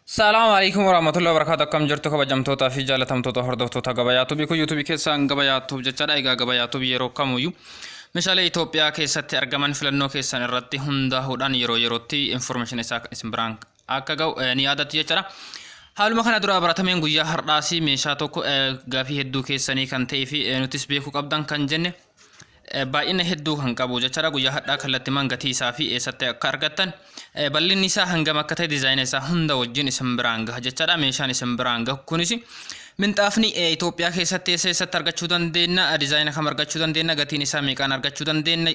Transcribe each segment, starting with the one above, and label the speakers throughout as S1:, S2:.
S1: السلام عليكم ورحمة الله وبركاته. كم جرتوا كبجمتوا في جالتمتوا هردفتوا تجباياتو بيكو يوتيوب كيسان جباياتو بجتشا إيجا جباياتو بيرو كمويو مشالة إثيوبيا كيسات أرجمان فلنو كيسان الرتي هندا هودان يروتي إنفورميشن إساك اسم برانك أكاجو نيادة تيجرا حال ما كان درا براتمين جويا هرداسي ميشاتو غافي هدو كيساني كان تيفي نوتيس بيكو قبضان كان جنة باين هدو هنقابو جتشا جويا هردا كلتي مانغتي سافي إسات كارغتان bal'in isaa hangam akka ta'e diizaayina isaa hunda wajjin isin biraan gaha jechaadha. Meeshaan isin biraan gahu kunis minxaafni Itoophiyaa keessatti eessatti argachuu dandeenya, diizaayina kam argachuu dandeenya, gatiin isaa meeqaan argachuu dandeenya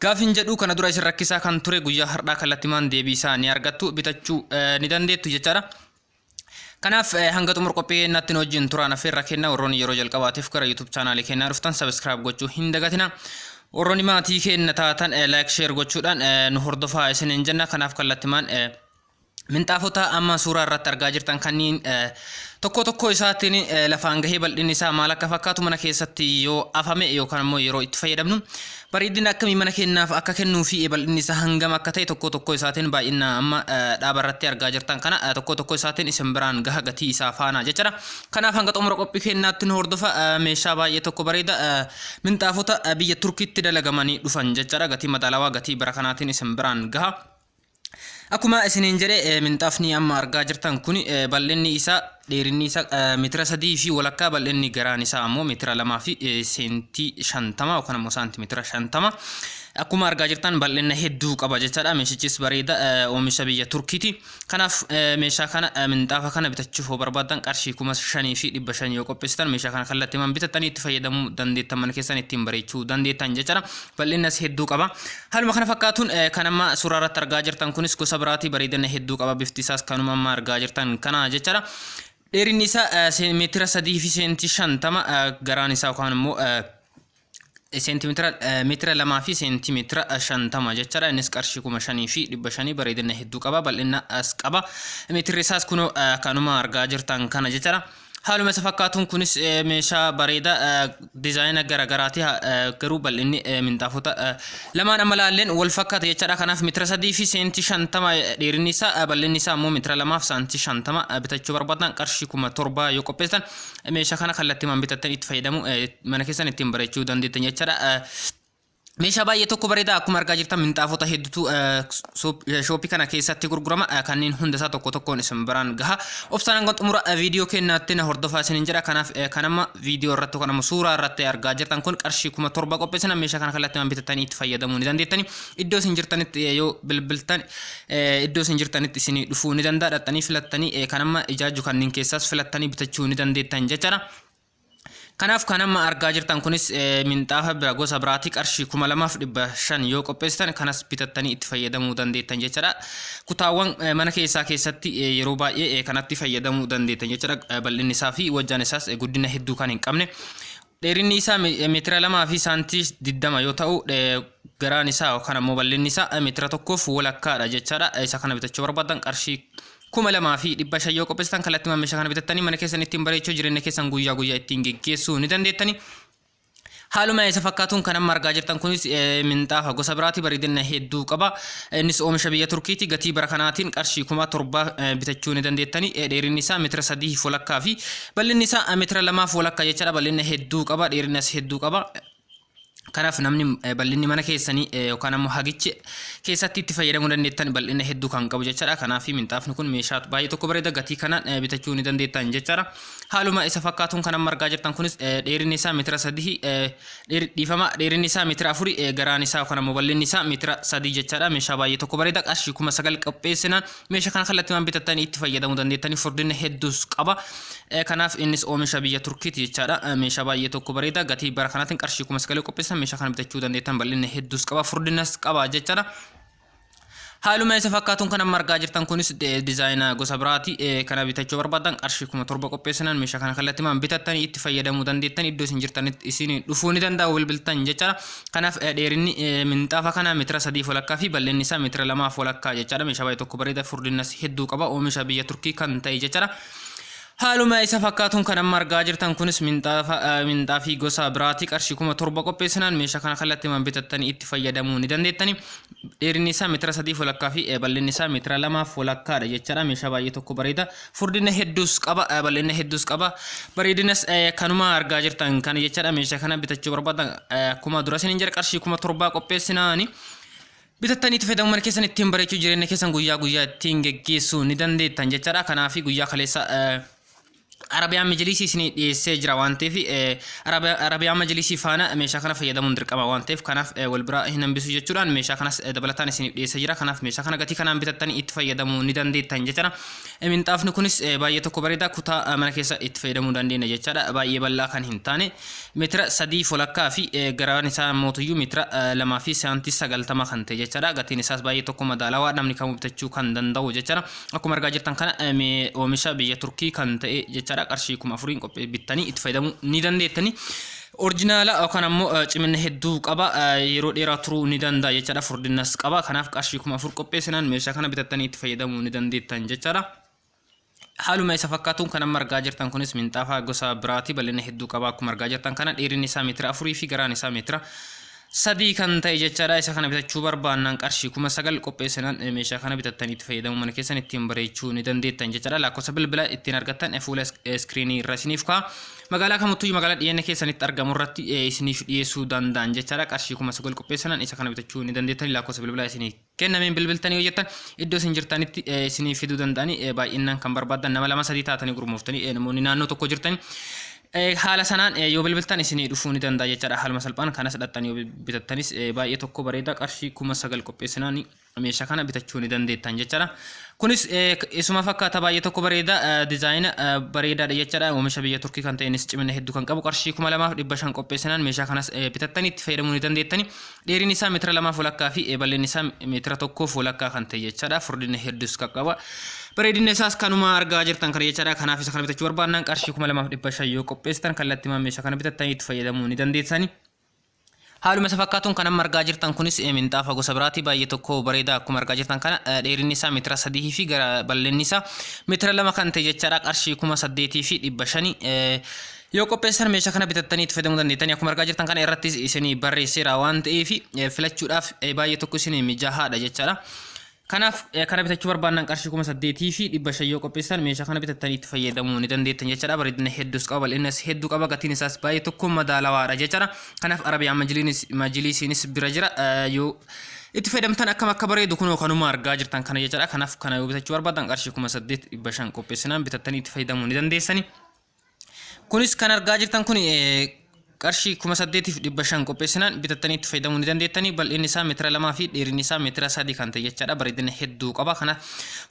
S1: gaafin jedhu kana dura isin rakkisaa kan ture guyyaa har'aa kallattimaan deebii isaa ni argattu bitachuu ni dandeettu jechaadha. Kanaaf hanga xumur qophii keenyaatti nu wajjin turaan affeerra kennaa warroonni yeroo jalqabaatiif gara YouTube chaanaalii keenyaa dhuftan subscribe gochuu hin dagatina. Warroonni maatii keenya taatan like share gochuudhaan nu hordofaa isiniin jenna. Kanaaf kallattimaan minxaafota amma suuraa irratti argaa jirtan kanneen tokko isaatiin lafaan gahee bal'inni isaa maal akka fakkaatu mana keessatti yoo afame yookaan immoo yeroo itti fayyadamnu bareedina akkamii mana keenyaaf akka kennuu fi bal'inni isaa hangam akka ta'e tokko isaatiin baay'ina amma dhaaba irratti argaa jirtan kana tokko isaatiin isin biraan gaha gatii isaa faana jechaadha. Kanaaf hanga xumura qophii keenyaatti nu hordofa. Meeshaa baay'ee tokko bareeda minxaafota biyya Turkiitti dalagamanii dhufan jechaadha. Gatii madaalawaa gatii bara kanaatiin isin biraan gaha. Akkuma isiniin jedhe minxaafni amma argaa jirtan kun bal'inni isaa dheerinni isaa meetira 3 fi walakkaa bal'inni garaan isaa ammoo meetira 2 fi seentii 50 yookaan ammoo saantimeetira 50 akkuma argaa jirtan bal'ina hedduu qaba jechaadha. Meeshichis bareeda oomisha biyya Turkiiti. Kanaaf meeshaa kana minxaafa kana bitachuuf barbaadan qarshii 5,500 yoo qopheessitan meeshaa kana kallattimaan bitattanii itti fayyadamuu dandeettan, mana keessan ittiin bareechuu dandeettan jechaadha. Bal'inas hedduu qaba. Haaluma kana fakkaatuun kan amma suuraa irratti argaa jirtan kunis gosa biraatii bareedina hedduu qaba. Bifti isaas kanuma amma argaa jirtan kana jechaadha. Dheerinni isaa meetira 3 fi seentii 50 garaan isaa yookaan immoo sentimeetira meetira 2 fi sentimeetira 50 jechaadha. Innis qarshii 5,500 bareedina hedduu qaba. Bal'ina as qaba. Meetirri isaas kun kanuma argaa jirtan kana jechaadha. Haaluma isa fakkaatuun kunis meeshaa bareeda diizaayina garagaraati garuu bal'inni minxaafota lamaan amma laalleen wal fakkaata jechaadha. Kanaaf meetira 3 fi seentii 50 dheerinni isaa bal'inni isaa immoo meetira 2 fi seentii 50 bitachuu barbaadan qarshii 7,000 yoo qopheessan meeshaa kana kallattimaan bitattan itti fayyadamu mana keessan ittiin bareechuu dandeettan jechaadha. Meeshaa baay'ee tokko bareeda akkuma argaa jirtan minxaafota hedduutu shooppii kana keessatti gurgurama. Kanneen hunda isaa tokkoon isin biraan gaha. Obsaan hanga xumura viidiyoo keenyaatti na hordofaa isiniin jedha. Kanaaf kan amma viidiyoo irratti yookaan ammoo suuraa irratti argaa jirtan kun qarshii 7,000 qopheessan meeshaa kana kallattimaan bitattanii itti fayyadamuu ni dandeettani. Iddoo isin jirtanitti yoo bilbiltan iddoo isin jirtanitti isin dhufuu ni danda'a. Dhattanii filattanii kan amma ijaajju kanneen keessaas filattanii bitachuu ni dandeettan jechaadha. Kanaaf kan amma argaa jirtan kunis minxaafa gosa biraatii qarshii 2,500 yoo qopheessitan kanas bitattanii itti fayyadamuu dandeettan jechaadha. Kutaawwan mana keessatti yeroo baay'ee kanatti fayyadamuu dandeettan jechaadha. Bal'inni isaa fi wajjaan isaas guddina hedduu kan hin qabne. Dheerinni isaa meetira 2 fi saantii 20 yoo ta'u garaan isaa yookaan ammoo bal'inni isaa meetira 1 fi walakkaadha jechaadha. Isa kana bitachuu barbaadan qarshii 2,500 yoo qopheessitan kallattimaan meeshaa kana bitattanii mana keessan ittiin bareechuu jireenya keessan guyyaa ittiin geggeessuu ni dandeettani. Haaluma isa fakkaatuun kan amma argaa jirtan kunis minxaafa gosa biraatii bareedina hedduu qaba. Innis oomisha biyya Turkiiti. Gatii bara kanaatiin qarshii 7,000 bitachuu ni dandeettani. Dheerinni isaa meetira 3 fi walakkaa fi bal'inni isaa meetira 2 fi walakkaa jechaadha. Bal'ina hedduu qaba. Dheerinas hedduu qaba. Kanaaf namni bal'inni mana keessanii yookaan ammoo hagichi keessatti itti fayyadamuu dandeettan bal'ina hedduu kan qabu jechaadha. Kanaaf minxaafni kun meeshaa baay'ee tokko bareeda gatii kanaan bitachuu ni dandeettan jechaadha. Haaluma isa fakkaatuun kan amma argaa jirtan kunis dheerinni isaa meetira 3 dheerinni isaa meetira 4 garaan isaa yookaan ammoo bal'inni isaa meetira 3 jechaadha. Meeshaa baay'ee tokko bareeda qarshii 9,000 qopheessinaan meeshaa kana kallattimaan bitattanii itti fayyadamuu dandeettanii furdina hedduus qaba. Kanaaf innis oomisha biyya Turkiiti jechaadha. Meeshaa baay'ee tokko bareeda gatii bara kanaatiin qarshii 9,000 qopheessan meeshaa kana bitachuu dandeettan bal'ina hedduus qaba furdinas qaba jechaadha. Haaluma isa fakkaatuun kan amma argaa jirtan kunis diizaayina gosa biraatii kana bitachuu barbaadan qarshii 7,000 qopheessinaan meeshaa kana kallattimaan bitattanii itti fayyadamuu dandeettan iddoo isin jirtanitti isin dhufuu ni danda'u bilbiltan jechaadha. Kanaaf dheerinni minxaafa kana meetira 3 fi walakkaa fi bal'inni isaa meetira 2 fi walakkaa jechaadha. Meeshaa baay'ee tokko bareeda furdinas hedduu qaba oomisha biyya Turkii kan ta'e jechaadha. Haaluma isa fakkaatuun kan amma argaa jirtan kunis minxaafii gosa biraati qarshii 7,000 qopheessinaan meeshaa kana kallattii man bitattanii itti fayyadamuu ni dandeettani. Dheerinni isaa meetira 3.5 fi bal'inni isaa meetira 2.5 jechaadha. Meeshaa baay'ee tokko bareeda. Furdina hedduus qaba, bal'ina hedduus qaba. Bareedinas kanuma argaa jirtan kana jechaadha. Meeshaa kana bitachuu barbaadan akkuma dura isiniin jedhe qarshii 7,000 qopheessinaani. Bitattanii itti fayyadamuun keessan ittiin bareechuu jireenya keessan guyyaa guyyaa ittiin geggeessuu ni dandeettan jechaadha. Kanaaf guyyaa kaleessa Arabiyaan Majlisii isin dhiyeessee jira waan ta'eef Arabiyaan Majlisii faana meeshaa kana fayyadamuun dirqama waan ta'eef kanaaf wal bira hin hambisu jechuudhaan meeshaa kanas dabalataan isin dhiyeessee jira. Kanaaf meeshaa kana gatii kanaan bitattanii itti fayyadamuu ni dandeettan jechaadha. Minxaafni kunis baay'ee tokko bareeda kutaa mana keessa itti fayyadamuu dandeenya jechaadha. Baay'ee bal'aa kan hin taane meetira 3.5 fi garaan isaa mootuyyuu meetira 2 fi saantii 90 kan ta'e jechaadha. Gatiin isaas baay'ee tokko madaalawaa namni kamuu bitachuu kan danda'u jechaadha. Akkuma argaa jirtan kana oomisha biyya Turkii kan ta'e jechaadha. Qarshii 4,000 qophee bittanii itti fayyadamuu ni dandeettani. Oriijinaala yookaan ammoo cimina hedduu qaba, yeroo dheeraa turuu ni danda'a jechaadha. Furdinnas qaba. Kanaaf qarshii 4,000 qopheessinaan meeshaa kana bitattanii itti fayyadamuu ni dandeettan jechaadha. Haaluma isa fakkaatuun kan amma argaa jirtan kunis minxaafa gosa biraati, bal'ina hedduu qaba. Akkuma argaa jirtan kana dheerinni isaa meetira 4 fi garaan isaa meetira 3 kan ta'e jechaadha. Isa kana bitachuu barbaannaan qarshii 9,000 qopheessinaan meeshaa kana bitattanii itti fayyadamuu mana keessan ittiin bareechuu ni dandeettan jechaadha. Lakkoofsa bilbila ittiin argattan fuula iskiriinii irra isiniif ka'a. Magaalaa kamittuu magaalaa dhiyeenya keessanitti argamu irratti isiniif dhiyeessuu danda'an jechaadha. Qarshii 9,000 qopheessinaan isa kana bitachuu ni dandeettan. Lakkoofsa bilbilaa isinii kennameen bilbiltanii yoo jettan iddoo isin jirtanitti isiniif fiduu danda'anii baay'inaan kan barbaadan nama 2-3 taatanii gurmooftanii namoonni naannoo tokko jirtanii haala sanaan yoo bilbiltan isinii dhufuu ni danda'a jechaadha. Haaluma salphaan kanas hidhattanii yoo bitattanis baay'ee tokko bareeda qarshii 9,000 qopheessinaan meeshaa kana bitachuu ni dandeettan jechaadha. Kunis isuma fakkaata baay'ee tokko bareeda diizaayina bareedaadha jechaadha. Oomisha biyya Turkii kan ta'enis cimina hedduu kan qabu qarshii 2,500 qopheessinaan meeshaa kanas bitattanii itti fayyadamuu ni dandeettani. Dheerinni isaa meetira 2.5 fi bal'inni isaa meetira 1.5 kan ta'e jechaadha. Furdinni hedduus qaba. Bareedinni isaas kanuma argaa jirtan kana jechaadha. Kanaaf isa kana bitachuu barbaannaan qarshii 2,500 yoo qopheessitan kallattii meeshaa kana bitattanii itti fayyadamuu ni dandeessani. Haaluma isa fakkaatuun kan amma argaa jirtan kunis minxaafa gosa biraati, baay'ee tokko bareeda. Akkuma argaa jirtan kana dheerinni isaa meetira 3 fi bal'inni isaa meetira 2 kan ta'e jechaadha. Qarshii 8,500 yoo qopheessan meeshaa kana bitattanii itti fayyadamuu dandeettani. Akkuma argaa jirtan kana irratti isinii barreesseera waan ta'eef filachuudhaaf baay'ee tokko isinii mijaa'aadha jechaadha. Kanaaf kana bitachuu barbaannaan qarshii 8,500 yoo qopheessan meeshaa kana bitattanii itti fayyadamuu ni dandeettan jechaadha. Bareedina hedduus qaba, bal'innas hedduu qaba, gatiin isaas baay'ee tokko madaalawaadha jechaadha. Kanaaf Arabiyaan Majlisiinis bira jira. Yoo itti fayyadamtan akka bareedu kunoo kanuma argaa jirtan kana jechaadha. Kanaaf kana yoo bitachuu barbaadan qarshii 8,500 qopheessinaan bitattanii itti fayyadamuu ni dandeessani. Kunis kan argaa jirtan kun qarshii 8,500 qopheessinaan bitattanii itti fayyadamuu ni dandeettani. Bal'inni isaa meetira 2 fi dheerinni isaa meetira 3 kan ta'e jechaadha. Bareedina hedduu qaba. Kanaaf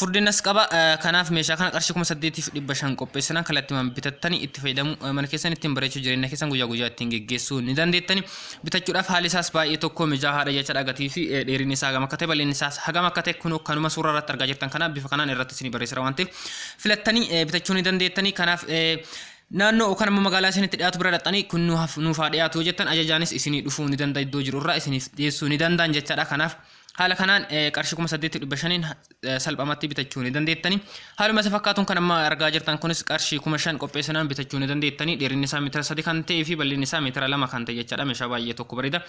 S1: furdinas qaba. Kanaaf meeshaa kana qarshii 8,500 qopheessinaan kallattii bitattanii itti fayyadamuu mana keessan ittiin bareechuu jireenya keessan guyyaa guyyaa ittiin geggeessuu ni dandeettani. Bitachuudhaaf haalli isaas baay'ee tokko mijaa'aadha jechaadha. Gatii fi dheerinni isaa hagam akka ta'e, bal'inni isaas hagam akka ta'e kun kanuma suuraa irratti argaa jirtan kana bifa kanaan irratti isinii barreessira waan ta'eef filattanii bitachuu ni dandeettani. Kanaaf naannoo yookaan immoo magaalaa isinitti dhiyaatu bira dhaqxanii kun nuufaa dhiyaatu jettan ajajaanis isinii dhufuu ni danda'a, iddoo jiru irraa isiniif dhiyeessuu ni danda'an jechaadha. Kanaaf haala kanaan qarshii 8,500 salphamatti bitachuu ni dandeettani. Haaluma isa fakkaatuun kan amma argaa jirtan kunis qarshii 5,000 qopheessinaan bitachuu ni dandeettani. Dheerinni isaa meetira 3 kan ta'ee fi bal'inni isaa meetira 2 kan ta'e jechaadha. Meeshaa baay'ee tokko bareeda.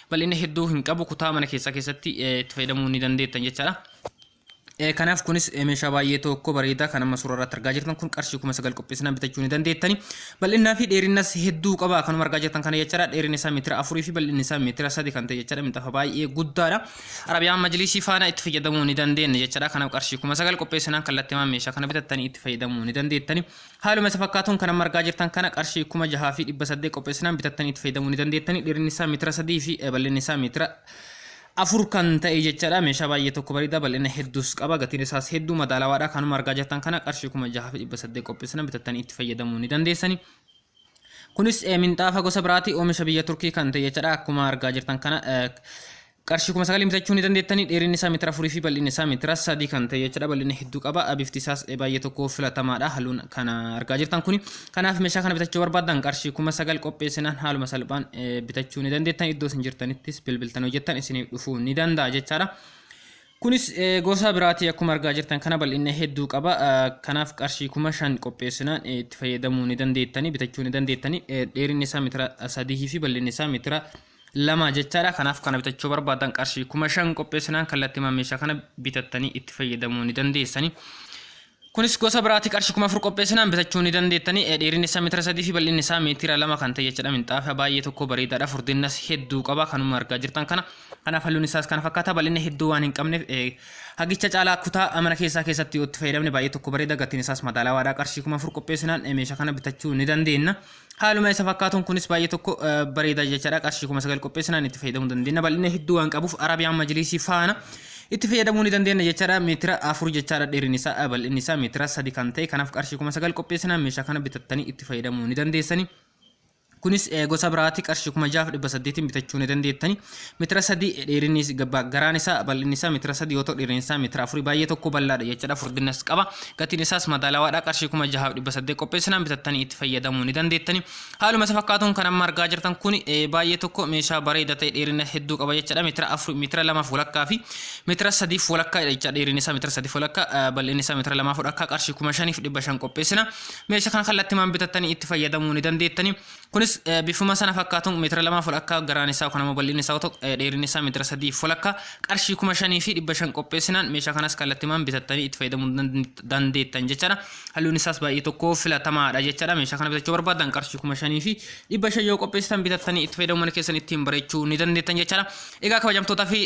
S1: Bal'inni hedduu hin qabu, kutaa mana keessatti itti fayyadamuu ni dandeettan jechaadha. Kanaaf kunis meeshaa baay'ee tokko bareeda kan amma suuraa irratti argaa jirtan kun qarshii 9,000 qopheessinaan bitachuu ni dandeettani. Bal'inaa fi dheerinnas hedduu qaba kanuma argaa jirtan kana jechaadha. Dheerinni isaa meetira 4 fi bal'inni isaa meetira 3 kan ta'e jechaadha. Minxaafa baay'ee guddaadha. Arabiyaan Majlisii faana itti fayyadamuu ni dandeenya jechaadha. Kanaaf qarshii 9,000 qopheessinaan kallattii meeshaa kana bitattanii itti fayyadamuu ni dandeettani. Haaluma isa fakkaatuun kan amma argaa jirtan kana qarshii 6,800 qopheessinaan bitattanii itti fayyadamuu ni dandeettani. Dheerinni isaa meetira 3 fi bal'inni isaa meetira 4 kan ta'e jechaadha. Meeshaa baay'ee tokko bareeda, bal'ina hedduus qaba, gatiin isaas hedduu madaalawaadha. Kanuma argaa jirtan kana qarshii 6,800 qopheessinaan bitattanii itti fayyadamuu ni dandeessani. Kunis minxaafa gosa biraati, oomisha biyya Turkii kan ta'e jechaadha. Akkuma argaa jirtan kana qarshii 9,000 bitachuu ni dandeettani. Dheerinni isaa meetira 4 fi bal'inni isaa meetira 3 kan ta'e jechaadha. Bal'ina hedduu qaba, bifti isaas baay'ee tokko filatamaadha. Halluun kana argaa jirtan kuni. Kanaaf meeshaa kana bitachuu barbaadan qarshii 9,000 qopheessinaan haaluma salphaan bitachuu ni dandeettan. Iddoo isin jirtanittis bilbiltan hojjettan isiniif dhufuu ni danda'a jechaadha. kunis gosa biraati akkuma argaa jirtan kana bal'inna hedduu qaba kanaaf qarshii 5,000 qopheessinaan itti fayyadamuu ni dandeettani bitachuu ni dandeettani dheerinni isaa meetira 3 fi bal'inni isaa meetira 2 jechaadha kanaaf kana bitachuu barbaadan qarshii 5,000 qopheessinaan kallattii meeshaa kana bitattanii itti fayyadamuu ni dandeessani kunis gosa biraati qarshii 4,000 qopheessinaan bitachuu ni dandeettani dheerinni isaa meetira 3 fi bal'inni isaa meetira 2 kan ta'e jechaadha minxaafa baay'ee tokko bareedaadha furdinnas hedduu qaba kanuma argaa jirtan kana kanaaf halluun isaas kana fakkaata bal'inni hedduu waan hin qabneef hagicha caalaa kutaa amana keessatti itti fayyadamne baay'ee tokko bareeda gatiin isaas madaalawaadha qarshii 4,000 qopheessinaan meeshaa kana bitachuu ni dandeenya haaluma isa fakkaatuun kunis baay'ee tokko bareeda jechaadha qarshii 9,000 qopheessinaan itti fayyadamuu dandeenya bal'inni hedduu waan qabuuf arabiyaan majlisii faana itti fayyadamuu ni dandeenya jechaadha meetira 4 jechaadha dheerinni isaa bal'inni isaa meetira 3 kan ta'e kanaaf qarshii 9,000 qopheessinaan meeshaa kana bitattanii itti fayyadamuu ni dandeessani kunis gosa biraati qarshii 6,800 bitachuu ni dandeettani meetira 3 dheerinni garaan isaa bal'inni isaa meetira 3 yoo ta'u dheerinni isaa meetira 4 baay'ee tokko bal'aadha jechaadha furdinnas qaba gatiin isaas madaalawaadha qarshii 6,800 qopheessinaan bitattanii itti fayyadamuu ni dandeettani haaluma isa fakkaatuun kan amma argaa jirtan kun baay'ee tokko meeshaa bareeda ta'e dheerina hedduu qaba jechaadha meetira 4 meetira 2 walakkaa fi meetira 3 walakkaa jechaadha dheerinni isaa meetira 3 walakkaa bal'inni isaa meetira 2 walakkaa qarshii 5,500 qopheessina meeshaa kana kallattimaan bitattanii itti fayyadamuu ni dandeettani kunis bifuma sana fakkaatuun meetira 2 walakkaa garaan isaa kanama bal'inni isaa ta'u dheerinni isaa meetira 3 walakkaa qarshii 5,500 qopheessinaan meeshaa kanas kallattimaan bitattanii itti fayyadamuu dandeettan jechaadha halluun isaas baay'ee tokko filatamaadha jechaadha meeshaa kana bitachuu barbaadan qarshii 5,500 yoo qopheessitan bitattanii itti fayyadamuu keessan ittiin bareechuu ni dandeettan jechaadha egaa kabajamtootaa fi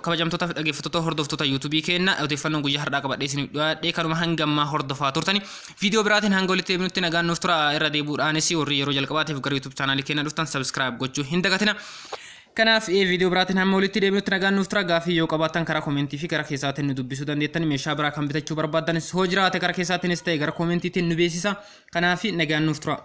S1: dhaggeeffattoota hordoftoota YouTube keenna odeeffannoo guyyaa har'aa qabadhee isiniif dhiyaadhe kanuma hanga ammaa hordofaa turtani viidiyoo biraatiin hanga walitti deebinutti nagaan nuuf tura irra deebuudhaanis warri yeroo jalqabaatiif gara YouTube channel keenya dhuftan subscribe gochuu hin dagatina kanaaf viidiyoo biraatiin hamma walitti deebinutti nagaan nuuf tura gaafii yoo qabaattan karaa koomentii fi karaa keessaatiin nu dubbisuu dandeettan meeshaa biraa kan bitachuu barbaaddan hoo jiraate karaa keessaatiinis ta'e karaa koomentiitiin nu beeksisa kanaaf nagaan nuuf tura